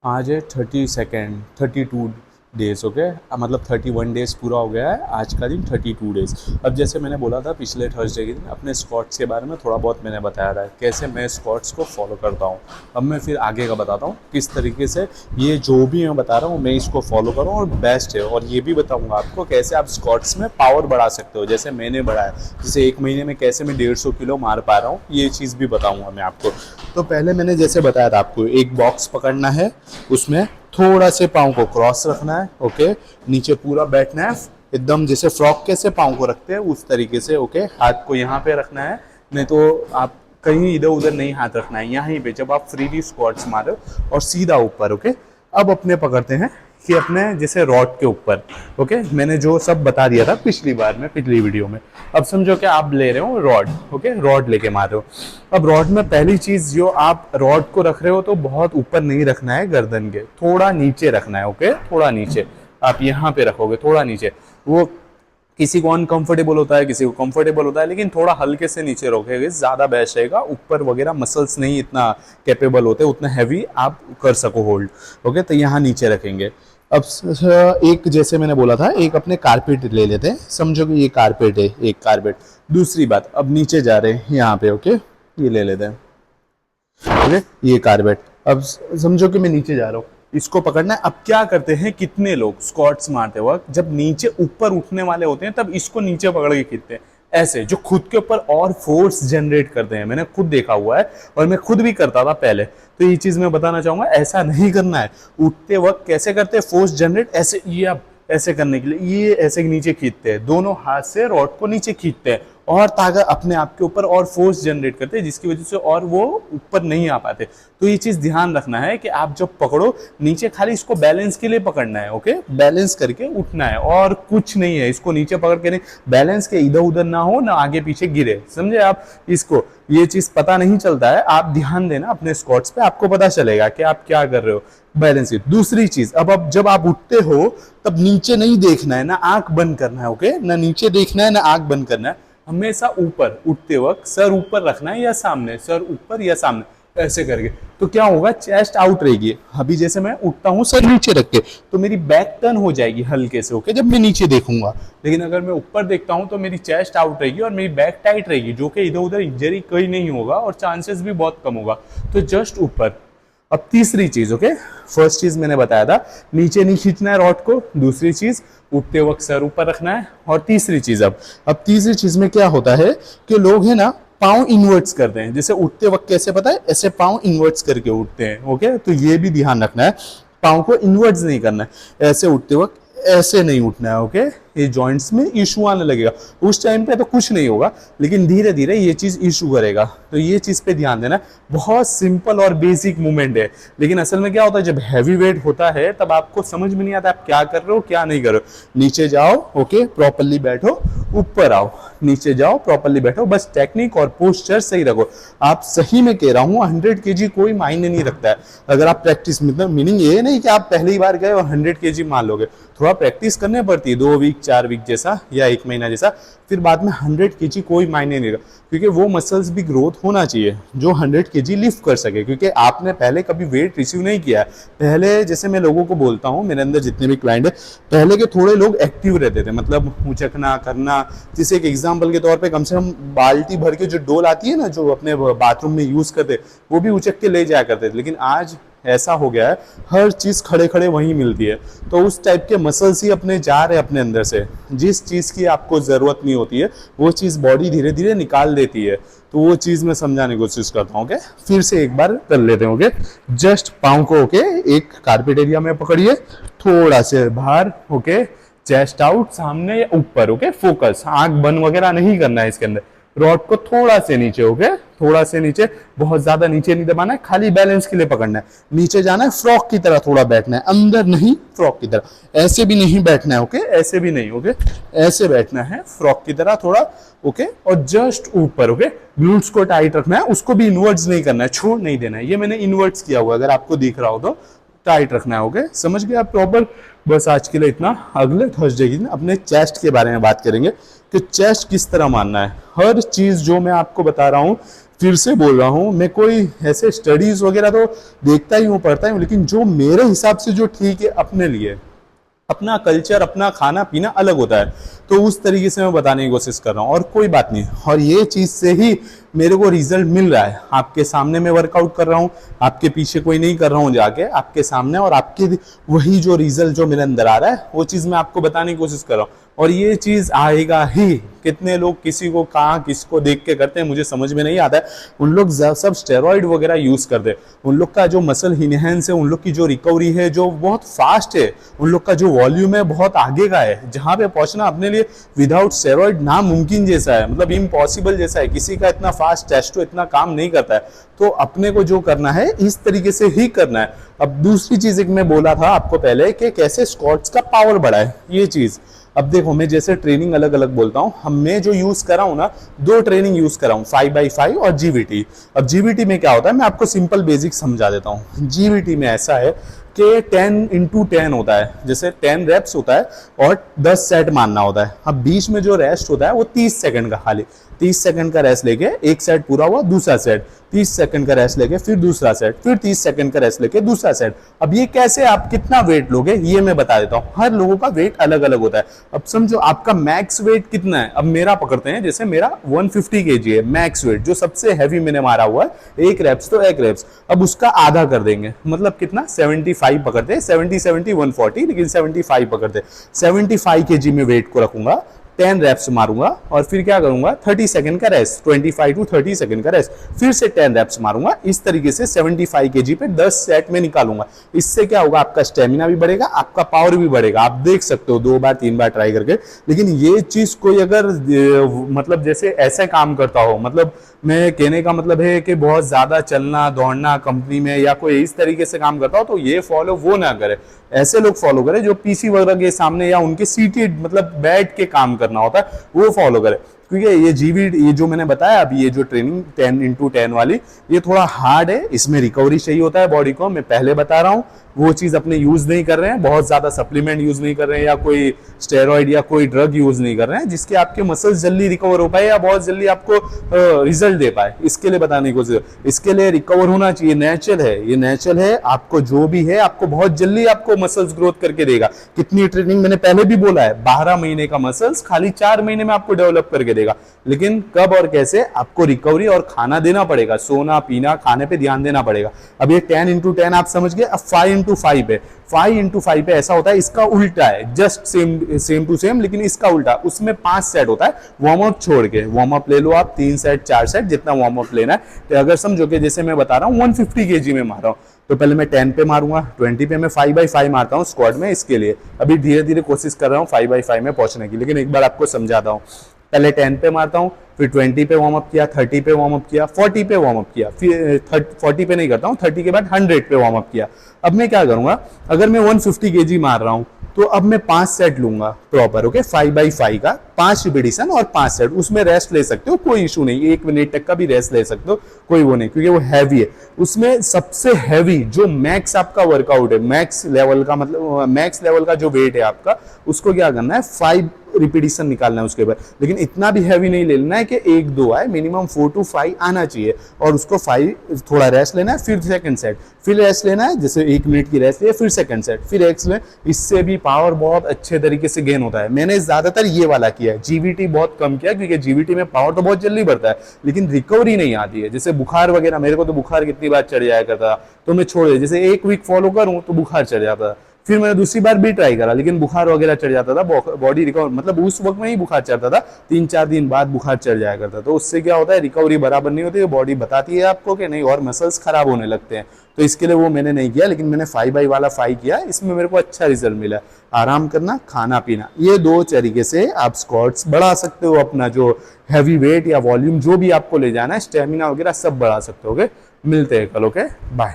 आज है 32 days. Okay, मतलब 31 डेज पूरा हो गया है आज का दिन, 32 डेज। अब जैसे मैंने बोला था पिछले थर्सडे के दिन अपने स्क्वाट्स के बारे में थोड़ा बहुत मैंने बताया था कैसे मैं स्क्वाट्स को फॉलो करता हूँ। अब मैं फिर आगे का बताता हूँ किस तरीके से ये जो भी मैं बता रहा हूँ मैं इसको फॉलो करूँ और बेस्ट है। और ये भी बताऊँगा आपको कैसे आप स्क्वाट्स में पावर बढ़ा सकते हो, जैसे मैंने बढ़ाया। जैसे एक महीने में कैसे मैं 150 किलो मार पा रहा हूँ, ये चीज़ भी बताऊँगा मैं आपको। तो पहले मैंने जैसे बताया था आपको, एक बॉक्स पकड़ना है, उसमें थोड़ा से पाँव को क्रॉस रखना है। ओके, नीचे पूरा बैठना है एकदम, जैसे फ्रॉक कैसे पाँव को रखते हैं उस तरीके से। ओके, हाथ को यहाँ पे रखना है, नहीं तो आप कहीं इधर उधर नहीं हाथ रखना है, यहीं पे जब आप फ्रीली स्क्वाट्स मारो और सीधा ऊपर। ओके, अब अपने पकड़ते हैं कि अपने जैसे रॉड के ऊपर। ओके, मैंने जो सब बता दिया था पिछली बार में, पिछली वीडियो में। अब समझो कि आप ले रहे हो रॉड। ओके, रॉड लेके मार रहे हो। अब रॉड में पहली चीज जो आप रॉड को रख रहे हो तो बहुत ऊपर नहीं रखना है गर्दन के, थोड़ा नीचे रखना है। ओके, थोड़ा नीचे आप यहाँ पे रखोगे, थोड़ा नीचे। वो किसी को अनकंफर्टेबल होता है, किसी को कंफर्टेबल होता है, लेकिन थोड़ा हल्के से नीचे रखोगे ज्यादा बेस्ट रहेगा। ऊपर वगैरह मसल्स नहीं इतना कैपेबल होते, उतना हैवी आप कर सको होल्ड। ओके, तो यहाँ नीचे रखेंगे। अब एक जैसे मैंने बोला था, एक अपने कारपेट ले लेते हैं, समझो कि ये कारपेट है, एक कारपेट। दूसरी बात, अब नीचे जा रहे हैं यहाँ पे। ओके, ये ले लेते हैं। ओके, ये कारपेट। अब समझो कि मैं नीचे जा रहा हूँ, इसको पकड़ना है। अब क्या करते हैं कितने लोग स्क्वाट्स मारते वक्त जब नीचे ऊपर उठने वाले होते हैं तब इसको नीचे पकड़ के खींचते हैं, ऐसे जो खुद के ऊपर और फोर्स जनरेट करते हैं। मैंने खुद देखा हुआ है और मैं खुद भी करता था पहले, तो ये चीज मैं बताना चाहूंगा, ऐसा नहीं करना है। उठते वक्त कैसे करते हैं फोर्स जनरेट, ऐसे ये अब ऐसे करने के लिए ये ऐसे नीचे खींचते हैं, दोनों हाथ से रॉड को नीचे खींचते हैं और ताकत अपने आप के ऊपर और फोर्स जनरेट करते हैं, जिसकी वजह से और वो ऊपर नहीं आ पाते। तो ये चीज ध्यान रखना है कि आप जब पकड़ो नीचे खाली इसको बैलेंस के लिए पकड़ना है। ओके, बैलेंस करके उठना है और कुछ नहीं है। इसको नीचे पकड़ के नहीं, बैलेंस के इधर उधर ना हो ना आगे पीछे गिरे, समझे आप इसको। ये चीज पता नहीं चलता है, आप ध्यान देना अपने स्क्वाट्स पे, आपको पता चलेगा कि आप क्या कर रहे हो, बैलेंस की। दूसरी चीज, अब जब आप उठते हो तब नीचे नहीं देखना है, ना आंख बंद करना है। ओके, ना नीचे देखना है ना आंख बंद करना है, हमेशा ऊपर उठते वक्त सर ऊपर रखना है या सामने, सर ऊपर या सामने ऐसे करके। तो क्या होगा, चेस्ट आउट रहेगी। अभी जैसे मैं उठता हूँ सर नीचे रख के, तो मेरी बैक टर्न हो जाएगी हल्के से। ओके, जब मैं नीचे देखूंगा, लेकिन अगर मैं ऊपर देखता हूँ तो मेरी चेस्ट आउट रहेगी और मेरी बैक टाइट रहेगी, जो कि इधर उधर इंजरी कहीं नहीं होगा और चांसेस भी बहुत कम होगा। तो जस्ट ऊपर। अब तीसरी चीज, ओके, फर्स्ट चीज मैंने बताया था नीचे नहीं खींचना है रॉड को, दूसरी चीज उठते वक्त सर ऊपर रखना है, और तीसरी चीज, अब तीसरी चीज में क्या होता है कि लोग है ना पाँव इनवर्ट्स करते हैं। जैसे उठते वक्त कैसे पता है, ऐसे पाँव इनवर्ट्स करके उठते हैं। ओके, तो ये भी ध्यान रखना है, पाँव को इनवर्ट्स नहीं करना है, ऐसे उठते वक्त ऐसे नहीं उठना है। ओके, ये जॉइंट्स में इशू आने लगेगा, उस टाइम पे तो कुछ नहीं होगा, लेकिन धीरे धीरे ये चीज इशू करेगा। तो ये चीज पे ध्यान देना। बहुत सिंपल और बेसिक मूवमेंट है, लेकिन असल में क्या होता है जब हैवी वेट होता है तब आपको समझ में नहीं आता आप क्या कर रहे हो क्या नहीं कर रहे हो। नीचे जाओ, ओके, प्रॉपरली बैठो, ऊपर आओ, नीचे जाओ, प्रॉपरली बैठो, बस टेक्निक और पोस्चर सही रखो। आप सही में कह रहा हूँ 100 केजी कोई मायने नहीं रखता है अगर आप प्रैक्टिस, मतलब मीनिंग ये नहीं कि आप पहली बार गए और 100 केजी मान लोगे। थोड़ा प्रैक्टिस करनी पड़ती है, 2 वीक 4 वीक जैसा या 1 महीना जैसा, फिर बाद में 100 केजी कोई मायने नहीं रखता, क्योंकि वो मसल्स भी ग्रोथ होना चाहिए जो 100 केजी लिफ्ट कर सके, क्योंकि आपने पहले कभी वेट रिसीव नहीं किया है। पहले जैसे मैं लोगों को बोलता हूँ, मेरे अंदर जितने भी क्लाइंट है, पहले के थोड़े लोग एक्टिव रहते थे, मतलब उचकना करना। जैसे एक एग्जाम्पल के तौर पे कम से कम बाल्टी भर के जो डोल आती है ना जो अपने बाथरूम में यूज करते, वो भी उचक के ले जाया करते थे। लेकिन आज ऐसा हो गया है हर चीज खड़े खड़े वहीं मिलती है, तो उस टाइप के मसल्स ही अपने जा रहे हैं अपने अंदर से। जिस चीज की आपको जरूरत नहीं होती है वो चीज बॉडी धीरे धीरे निकाल देती है। तो वो चीज मैं समझाने की कोशिश करता हूँ। ओके, फिर से एक बार कर लेते हैं। ओके, जस्ट पाँव को ओके एक कारपेट एरिया में पकड़िए, थोड़ा से बाहर। ओके, चेस्ट आउट, सामने या ऊपर। ओके, फोकस, आंख बंद वगैरह नहीं करना है इसके अंदर। रॉड को थोड़ा से नीचे, ओके, थोड़ा से नीचे, बहुत ज्यादा नीचे नहीं दबाना है, खाली बैलेंस के लिए पकड़ना है। नीचे जाना है, फ्रॉक की तरह थोड़ा बैठना है, अंदर नहीं, फ्रॉक की तरह। ऐसे भी नहीं बैठना है, ओके, ऐसे भी नहीं, ओके, ऐसे बैठना है फ्रॉक की तरह थोड़ा। ओके, और जस्ट ऊपर। ओके, ग्लूट्स को टाइट रखना है, उसको भी इनवर्ट्स नहीं करना है, छोड़ नहीं देना है। ये मैंने इनवर्ट्स किया हुआ, अगर आपको दिख रहा हो तो टाइट रखना है। ओके, समझ गए आप प्रॉपर। बस आज के लिए इतना। अगले थर्सडे के दिन अपने चेस्ट के बारे में बात करेंगे कि चेस्ट किस तरह मारना है। हर चीज जो मैं आपको बता रहा हूँ फिर से बोल रहा हूँ, मैं कोई ऐसे स्टडीज वगैरह तो देखता ही हूँ, पढ़ता ही हूँ, लेकिन जो मेरे हिसाब से जो ठीक है अपने लिए, अपना कल्चर, अपना खाना पीना अलग होता है, तो उस तरीके से मैं बताने की कोशिश कर रहा हूँ। और कोई बात नहीं, और ये चीज़ से ही मेरे को रिजल्ट मिल रहा है। आपके सामने मैं वर्कआउट कर रहा हूँ, आपके पीछे कोई नहीं कर रहा हूँ जाके, आपके सामने, और आपके वही जो रिजल्ट जो मेरे अंदर आ रहा है वो चीज़ मैं आपको बताने की कोशिश कर रहा हूँ। और ये चीज़ आएगा ही। कितने लोग किसी को कहाँ किसको देख के करते हैं मुझे समझ में नहीं आता है। उन लोग सब स्टेरॉइड वगैरह यूज़ करते हैं, उन लोग का जो मसल इनहेंस है, उन लोग की जो रिकवरी है जो बहुत फास्ट है, उन लोग का जो वॉल्यूम है बहुत आगे का है, जहाँ पे पहुँचना अपने लिए विदाउट स्टेरॉइड नामुमकिन जैसा है, मतलब इम्पॉसिबल जैसा है। किसी का इतना फास्ट टेस्टो इतना काम नहीं करता है। तो अपने को जो करना है इस तरीके से ही करना है। अब दूसरी चीज़ एक मैं बोला था आपको पहले कि कैसे स्क्वाट्स का पावर बढ़ाए, ये चीज़। अब देखो, मैं जैसे ट्रेनिंग अलग अलग बोलता हूँ, मैं जो यूज कर रहा हूँ ना, 2 ट्रेनिंग यूज कर रहा हूँ, 5x5 और जीवीटी। अब जीवीटी में क्या होता है, मैं आपको सिंपल बेसिक समझा देता हूँ। जीवीटी में ऐसा है कि 10x10 होता है, जैसे 10 रेप्स होता है और 10 सेट मारना होता है। अब बीच में जो रेस्ट होता है वो 30 सेकंड का, खाली 30 सेकंड का रेस्ट लेके एक सेट पूरा हुआ, दूसरा सेट 30 सेकंड का रेस्ट लेके फिर दूसरा सेट, फिर 30 सेकंड का रेस्ट लेके दूसरा सेट। अब ये कैसे, आप कितना वेट लोगे ये मैं बता देता हूँ। हर लोगों का वेट अलग अलग होता है। अब समझो आपका मैक्स वेट कितना है। अब मेरा पकड़ते हैं, जैसे मेरा 150 kg है मैक्स वेट, जो सबसे हैवी मैंने मारा हुआ है, एक रेप्स तो एक रेप्स। अब उसका आधा कर देंगे, मतलब कितना, 75 पकड़ते हैं, 70 70 140, लेकिन 75 पकड़ते हैं। 75 kg में वेट को रखूंगा, 10 रेप्स मारूंगा और फिर क्या करूंगा, 30 सेकंड का रेस्ट, 25 to 30 सेकंड का रेस्ट, फिर से 10 रेप्स मारूंगा। इस तरीके से 75 kg पे 10 सेट में निकालूंगा। इससे क्या होगा, आपका स्टेमिना भी बढ़ेगा, आपका पावर भी बढ़ेगा। आप देख सकते हो 2 बार 3 बार ट्राई करके। लेकिन ये चीज कोई अगर मतलब जैसे ऐसे काम करता हो, मतलब मैं कहने का मतलब है कि बहुत ज्यादा चलना दौड़ना कंपनी में या कोई इस तरीके से काम करता हो, तो ये फॉलो वो ना करे। ऐसे लोग फॉलो करें जो पीसी वगैरह के सामने या उनके सीटेड मतलब बैठ के काम करना होता है, वो फॉलो करें। क्योंकि ये ये जो मैंने बताया अभी, ये जो ट्रेनिंग 10x10 वाली, ये थोड़ा हार्ड है, इसमें रिकवरी चाहिए होता है बॉडी को। मैं पहले बता रहा हूँ, वो चीज़ अपने यूज़ नहीं कर रहे हैं, बहुत ज़्यादा सप्लीमेंट यूज़ नहीं कर रहे हैं या कोई स्टेरॉइड या कोई ड्रग यूज़ नहीं कर रहे हैं जिसके आपके मसल्स जल्दी रिकवर हो पाए या बहुत जल्दी आपको रिजल्ट दे पाए। इसके लिए बताने की कोशिश, इसके लिए रिकवर होना चाहिए, नेचुरल है, ये नेचुरल है। आपको जो भी है, आपको बहुत जल्दी आपको मसल्स ग्रोथ करके देगा। कितनी ट्रेनिंग मैंने पहले भी बोला है, 12 महीने का मसल्स खाली 4 महीने में आपको डेवलप करके देगा। लेकिन कब और कैसे, आपको रिकवरी और खाना देना पड़ेगा, सोना पीना खाने पे ध्यान देना पड़ेगा। अब ये 10x10 आप समझ गए। अब 5x5 है, 5x5 पे ऐसा होता है, इसका उल्टा है, जस्ट सेम टू सेम, लेकिन इसका उल्टा। उसमें 5 सेट होता है वार्म अप छोड़ के। वार्म अप ले लो आप 3 सेट 4 सेट, जितना वार्म अप लेना है। तो अगर समझो कि जैसे मैं बता रहा हूँ 150 kg में मार रहा हूँ, तो पहले मैं 10 पे मारूंगा, 20 पे मैं 5x5 मारता हूँ स्क्वाड में। इसके लिए अभी धीरे धीरे कोशिश कर रहा हूँ 5x5 में पहुंचने की, लेकिन एक बार आपको समझाता हूँ। पहले 10 पे मारता हूँ, फिर 20 पे वार्म अप किया, 30 पे वार्म अप किया, 40 पे वार्म अप किया, फिर 40 पे नहीं करता हूँ, 30 के बाद 100 पे वार्म अप किया। अब मैं क्या करूंगा, अगर मैं 150 kg मार रहा हूँ तो अब मैं 5 सेट लूंगा प्रॉपर, ओके, 5x5 का 5 रिपीटिशन और 5 सेट। उसमें रेस्ट ले सकते हो, कोई इशू नहीं, 1 मिनट तक का भी रेस्ट ले सकते हो, कोई वो नहीं, क्योंकि वो हैवी है। उसमें सबसे हैवी जो मैक्स आपका वर्कआउट है, मैक्स लेवल का, मतलब मैक्स लेवल का जो वेट है आपका, उसको क्या करना है, 5 रिपीटिशन निकालना है उसके बाद। लेकिन इतना भी हैवी नहीं ले लेना है कि 1-2 आए, मिनिमम 4 to 5 आना चाहिए। और उसको 5 थोड़ा रेस्ट लेना है, फिर सेकंड सेट, फिर रेस्ट लेना है, जैसे 1 मिनट की रेस्ट लिया, फिर सेकंड सेट, फिर एक्स ले। इससे भी पावर बहुत अच्छे तरीके से गेन होता है। मैंने ज्यादातर ये वाला किया है, जीवीटी बहुत कम किया, क्योंकि जीवीटी में पावर तो बहुत जल्दी बढ़ता है लेकिन रिकवरी नहीं आती है। जैसे बुखार वगैरह, मेरे को तो बुखार कितनी बार चढ़ जाया करता, तो मैं छोड़ दिया। जैसे 1 वीक फॉलो करूं तो बुखार चढ़ जाता, फिर मैंने दूसरी बार भी ट्राई करा, लेकिन बुखार वगैरह चढ़ जाता था, बॉडी रिकवर, मतलब उस वक्त में ही बुखार चढ़ता था, 3-4 दिन बाद बुखार चढ़ जाया करता। तो उससे क्या होता है, रिकवरी बराबर नहीं होती है, बॉडी बताती है आपको कि नहीं, और मसल्स खराब होने लगते हैं। तो इसके लिए वो मैंने नहीं किया, लेकिन मैंने 5x5 किया, इसमें मेरे को अच्छा रिजल्ट मिला। आराम करना, खाना पीना, ये 2 तरीके से आप स्क्वाट्स बढ़ा सकते हो। अपना जो हैवी वेट या वॉल्यूम जो भी आपको ले जाना है, स्टेमिना वगैरह सब बढ़ा सकते हो। मिलते हैं कल, ओके, बाय।